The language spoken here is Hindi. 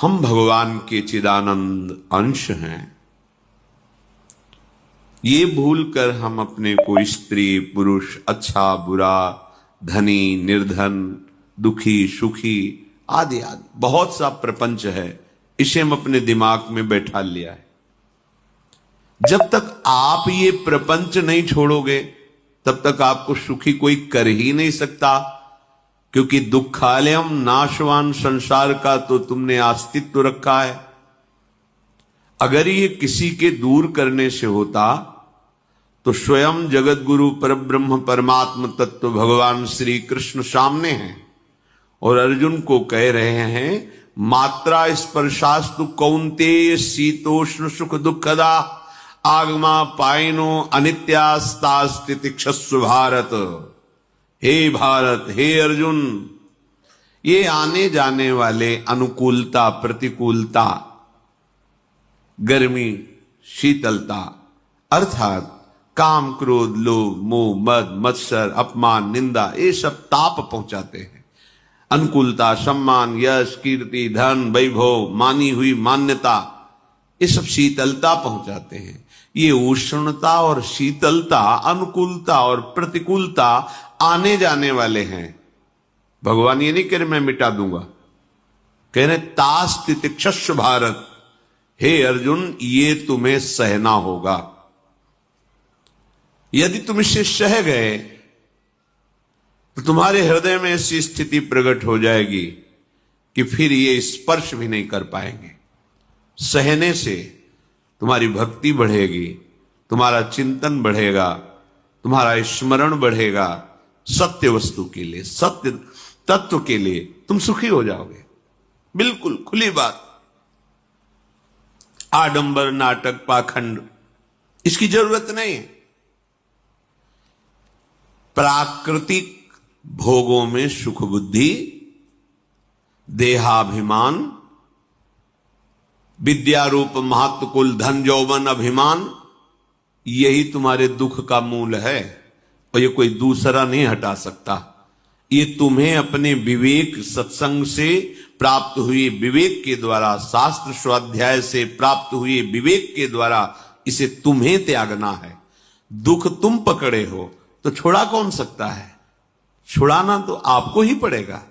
हम भगवान के चिदानंद अंश हैं। ये भूल कर हम अपने को स्त्री पुरुष, अच्छा बुरा, धनी निर्धन, दुखी सुखी आदि आदि बहुत सा प्रपंच है, इसे हम अपने दिमाग में बैठा लिया है। जब तक आप ये प्रपंच नहीं छोड़ोगे तब तक आपको सुखी कोई कर ही नहीं सकता, क्योंकि दुखालयम नाशवान संसार का तो तुमने अस्तित्व रखा है। अगर ये किसी के दूर करने से होता तो स्वयं जगत गुरु परब्रह्म परमात्म तत्व भगवान श्री कृष्ण सामने हैं और अर्जुन को कह रहे हैं, मात्रा स्पर्शास्तु कौन्तेय शीतोष्ण सुख दुखदा आगमा पायनो अनित्यास्तास्तितिक्षस्व भारत। हे भारत, हे अर्जुन, ये आने जाने वाले अनुकूलता प्रतिकूलता, गर्मी शीतलता, अर्थात काम क्रोध लोभ मोह मद मत्सर अपमान निंदा, ये सब ताप पहुंचाते हैं। अनुकूलता सम्मान यश कीर्ति धन वैभव मानी हुई मान्यता, ये सब शीतलता पहुंचाते हैं। ये उष्णता और शीतलता, अनुकूलता और प्रतिकूलता आने जाने वाले हैं। भगवान ये नहीं कह रहे मैं मिटा दूंगा, कह रहे तास तितिक्षस्व भारत। हे अर्जुन, ये तुम्हें सहना होगा। यदि तुम इसे सह गए तो तुम्हारे हृदय में ऐसी स्थिति प्रकट हो जाएगी कि फिर ये स्पर्श भी नहीं कर पाएंगे। सहने से तुम्हारी भक्ति बढ़ेगी, तुम्हारा चिंतन बढ़ेगा, तुम्हारा स्मरण बढ़ेगा, सत्य वस्तु के लिए, सत्य तत्व के लिए तुम सुखी हो जाओगे। बिल्कुल खुली बात। आडंबर नाटक पाखंड इसकी जरूरत नहीं है। प्राकृतिक भोगों में सुख बुद्धि, देहाभिमान, विद्यारूप महत्व कुल धन यौवन अभिमान, यही तुम्हारे दुख का मूल है और ये कोई दूसरा नहीं हटा सकता। ये तुम्हें अपने विवेक सत्संग से प्राप्त हुए विवेक के द्वारा, शास्त्र स्वाध्याय से प्राप्त हुए विवेक के द्वारा इसे तुम्हें त्यागना है। दुख तुम पकड़े हो तो छुड़ा कौन सकता है? छुड़ाना तो आपको ही पड़ेगा।